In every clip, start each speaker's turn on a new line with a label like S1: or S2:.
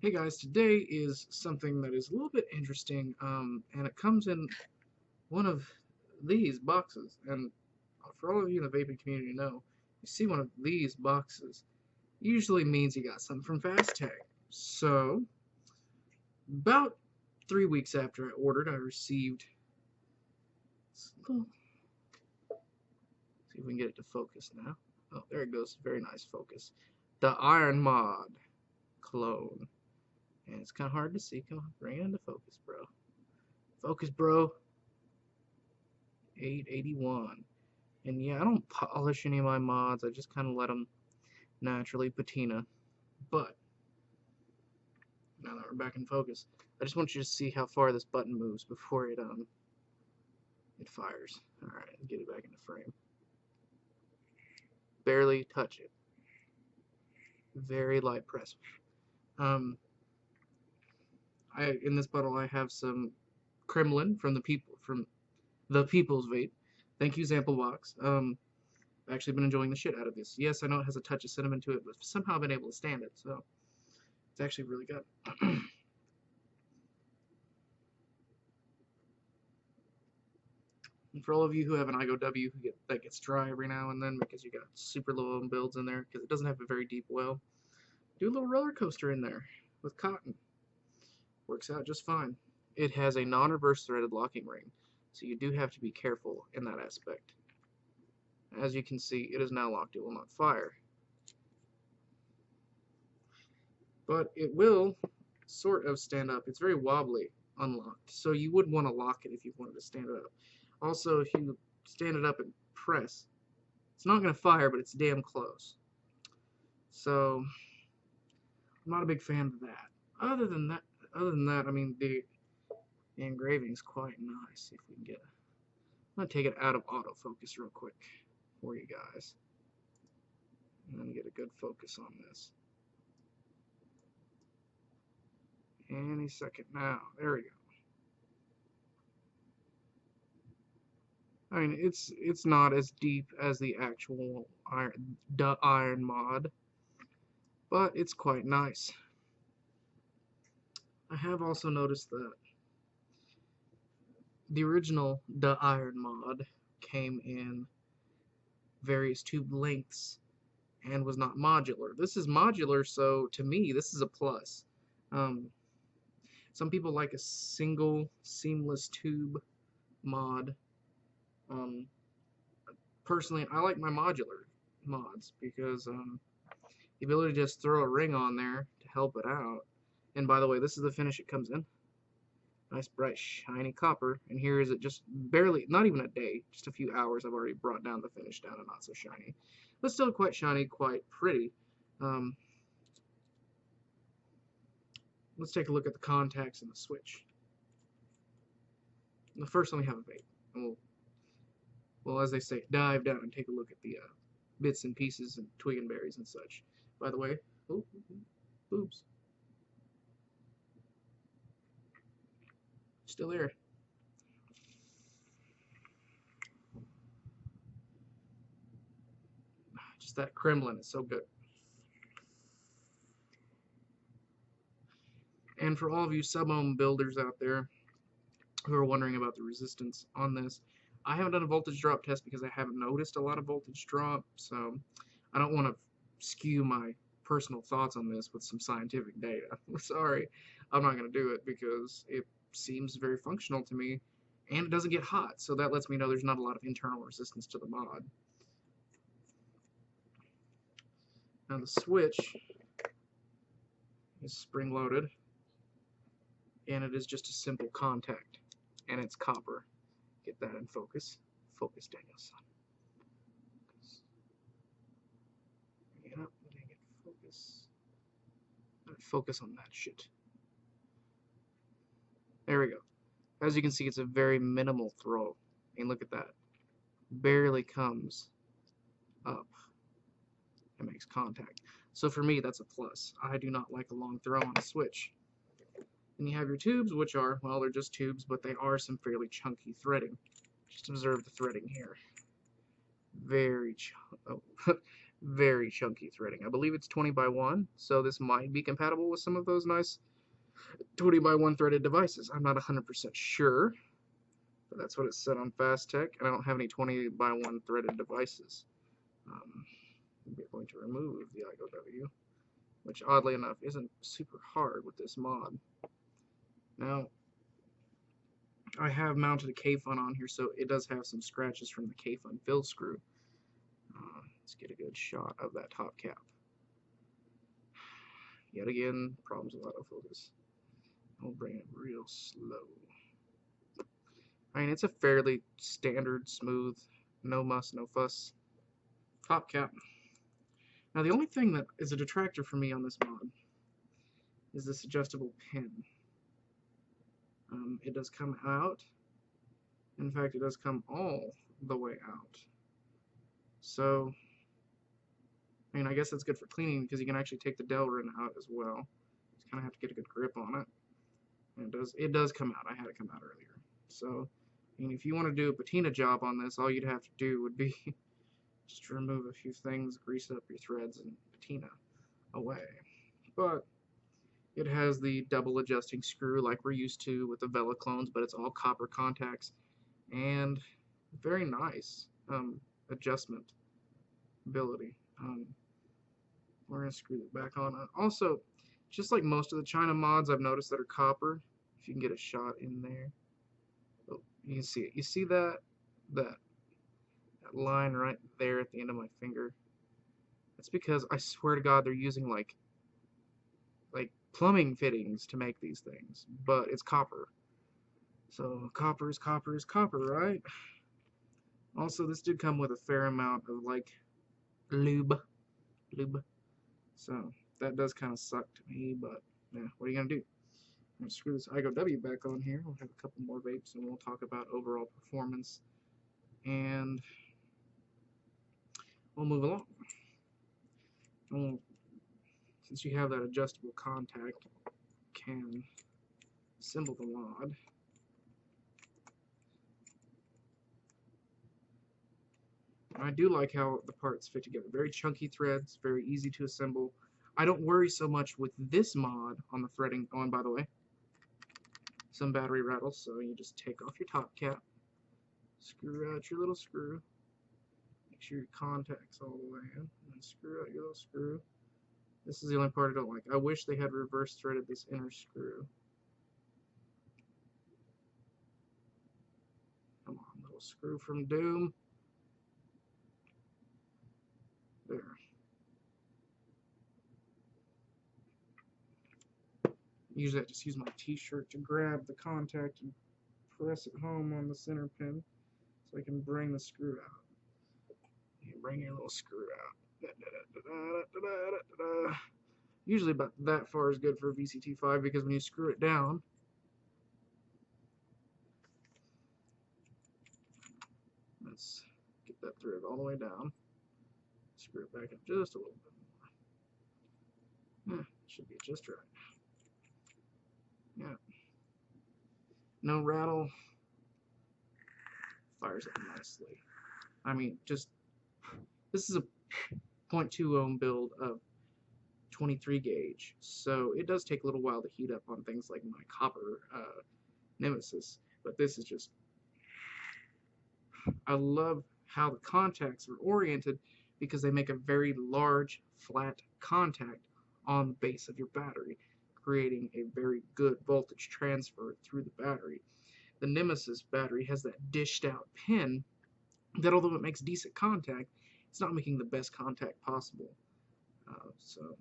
S1: Hey guys, today is something that is a little bit interesting, and it comes in one of these boxes. And for all of you in the vaping community know, you see one of these boxes, usually means you got something from Fasttech. So, about 3 weeks after I ordered, I received. See if we can get it to focus now. Oh, there it goes. Very nice focus. The Iron Mod clone. And it's kind of hard to see. Come on, bring it into focus, bro. Focus, bro. 881. And yeah, I don't polish any of my mods. I just kind of let them naturally patina. But now that we're back in focus, I just want you to see how far this button moves before it fires. All right, get it back into frame. Barely touch it. Very light press. In this bottle I have some Kremlin from the People's Vape. Thank you, Sample Box. I've actually been enjoying the shit out of this. Yes, I know it has a touch of cinnamon to it, but somehow I've been able to stand it, so it's actually really good. And for all of you who have an IGOW that gets dry every now and then because you got super low ohm builds in there because it doesn't have a very deep well, do a little roller coaster in there with cotton. Works out just fine. It has a non-reverse threaded locking ring, so you do have to be careful in that aspect. As you can see, it is now locked. It will not fire. But it will sort of stand up. It's very wobbly unlocked, so you would want to lock it if you wanted to stand it up. Also, if you stand it up and press, it's not going to fire, but it's damn close. So I'm not a big fan of that. Other than that, I mean the engraving is quite nice. If we can get, I'm gonna take it out of autofocus real quick for you guys, and then get a good focus on this. Any second now. There we go. I mean, it's not as deep as the actual Iron Mod, but it's quite nice. I have also noticed that the original Iron Mod came in various tube lengths and was not modular. This is modular, so to me, this is a plus. Some people like a single seamless tube mod. Personally, I like my modular mods because the ability to just throw a ring on there to help it out. And by the way, this is the finish it comes in. Nice bright shiny copper. And here is it just barely, not even a day, just a few hours, I've already brought down the finish down to not so shiny. But still quite shiny, quite pretty. Let's take a look at the contacts and the switch. First, let me have a vape. And well, as they say, dive down and take a look at the bits and pieces and twig and berries and such. By the way, boobs. Still there. Just that Kremlin is so good. And for all of you sub-ohm builders out there who are wondering about the resistance on this, I haven't done a voltage drop test because I haven't noticed a lot of voltage drop, so I don't want to skew my personal thoughts on this with some scientific data. Sorry, I'm not going to do it because it seems very functional to me, and it doesn't get hot, so that lets me know there's not a lot of internal resistance to the mod. Now the switch is spring-loaded, and it is just a simple contact, and it's copper. Get that in focus. Focus, Danielson. Bring it up. Let me get focus. Focus on that shit. There we go. As you can see, it's a very minimal throw. And look at that. Barely comes up and makes contact. So for me, that's a plus. I do not like a long throw on a switch. And you have your tubes, which are, well, they're just tubes, but they are some fairly chunky threading. Just observe the threading here. Very Very chunky threading. I believe it's 20 by 1, so this might be compatible with some of those nice 20 by 1 threaded devices. I'm not 100% sure, but that's what it said on Fasttech, and I don't have any 20 by 1 threaded devices. We're going to remove the IGOW, which oddly enough isn't super hard with this mod. Now, I have mounted a K-Fun on here, so it does have some scratches from the K-Fun fill screw. Let's get a good shot of that top cap. Yet again, problems with autofocus. I'll bring it real slow. I mean, it's a fairly standard, smooth, no muss, no fuss top cap. Now, the only thing that is a detractor for me on this mod is this adjustable pin. It does come out. In fact, it does come all the way out. So, I mean, I guess that's good for cleaning because you can actually take the Delrin out as well. Just kind of have to get a good grip on it. And it does come out. I had it come out earlier. So, I mean, if you want to do a patina job on this, all you'd have to do would be just remove a few things, grease up your threads, and patina away. But it has the double adjusting screw like we're used to with the Vela clones, but it's all copper contacts and very nice adjustment ability. We're going to screw it back on. Also, just like most of the China mods I've noticed that are copper, if you can get a shot in there, oh, you can see it. You see that line right there at the end of my finger? That's because I swear to God they're using like plumbing fittings to make these things, but it's copper. So copper is copper is copper, right? Also, this did come with a fair amount of like lube. So that does kind of suck to me, but yeah, what are you gonna do? I'm gonna screw this IGOW back on here. We'll have a couple more vapes and we'll talk about overall performance, and we'll move along. Since you have that adjustable contact, can assemble the mod. I do like how the parts fit together. Very chunky threads, very easy to assemble. I don't worry so much with this mod on the threading. Oh, and by the way, some battery rattles, so you just take off your top cap, screw out your little screw, make sure your contact's all the way in, and then screw out your little screw. This is the only part I don't like. I wish they had reverse threaded this inner screw. Come on, little screw from Doom. There. Usually I just use my t-shirt to grab the contact and press it home on the center pin so I can bring the screw out. You bring your little screw out. Usually about that far is good for a VCT5 because when you screw it down, let's get that thread all the way down. Screw it back up just a little bit more. Yeah, should be just right. Yeah. No rattle. Fires up nicely. I mean, just this is a 0.2 ohm build of 23 gauge, so it does take a little while to heat up on things like my copper Nemesis, but this is just, I love how the contacts are oriented because they make a very large flat contact on the base of your battery, creating a very good voltage transfer through the battery. The Nemesis battery has that dished out pin that, although it makes decent contact, it's not making the best contact possible. So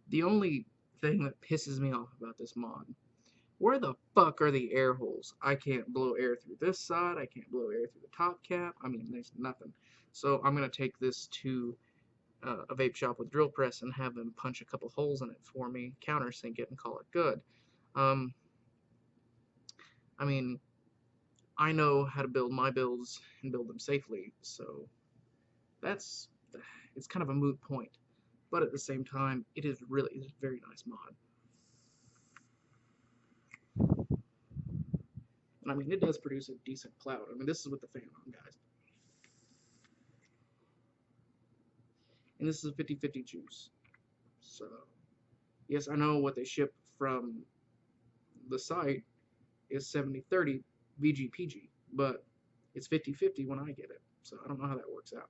S1: the only thing that pisses me off about this mod, where the fuck are the air holes? I can't blow air through this side, I can't blow air through the top cap, I mean, there's nothing. So I'm going to take this to a vape shop with drill press and have them punch a couple holes in it for me, countersink it, and call it good. I mean, I know how to build my builds and build them safely, so it's kind of a moot point. But at the same time, it is a very nice mod. And I mean, it does produce a decent cloud. I mean, this is with the fan on, guys. And this is a 50-50 juice. So, yes, I know what they ship from the site is 70-30 VGPG, but it's 50-50 when I get it. So I don't know how that works out.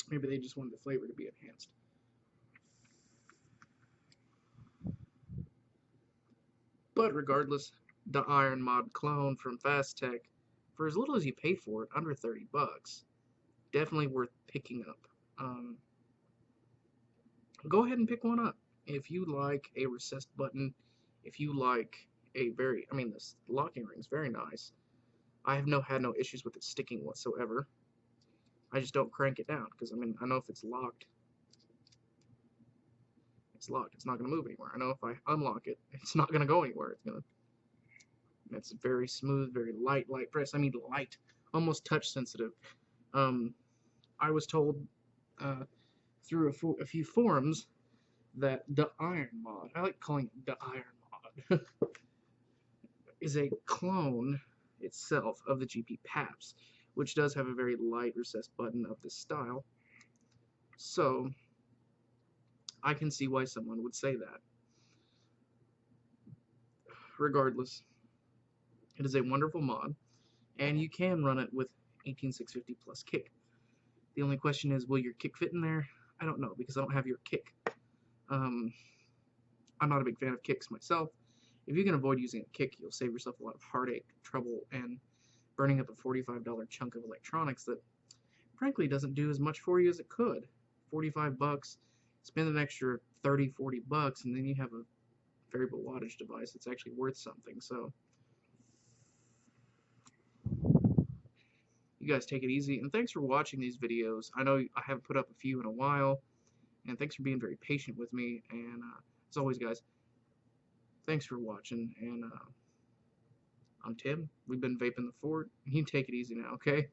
S1: Maybe they just wanted the flavor to be enhanced. But regardless, the Iron Mod clone from Fasttech, for as little as you pay for it, under 30 bucks, definitely worth picking up. Go ahead and pick one up. If you like a recessed button, if you like a very, I mean, this locking ring is very nice. I have had no issues with it sticking whatsoever. I just don't crank it down, because, I mean, I know if it's locked, it's locked. It's not going to move anywhere. I know if I unlock it, it's not going to go anywhere. It's very smooth, very light press. I mean, light, almost touch sensitive. I was told through a few forums that the Iron Mod, I like calling it the Iron Mod, is a clone itself of the GP PAPS, which does have a very light recessed button of this style. So I can see why someone would say that. Regardless, it is a wonderful mod, and you can run it with 18650 plus kick. The only question is, will your kick fit in there? I don't know, because I don't have your kick. I'm not a big fan of kicks myself. If you can avoid using a kick, you'll save yourself a lot of heartache, trouble, and burning up a $45 chunk of electronics that frankly doesn't do as much for you as it could. 45 bucks, spend an extra 30, 40 bucks, and then you have a variable wattage device that's actually worth something. So you guys take it easy, and thanks for watching these videos. I know I haven't put up a few in a while, and thanks for being very patient with me. And as always, guys, thanks for watching. And I'm Tim. We've been vaping the fort. You take it easy now, okay?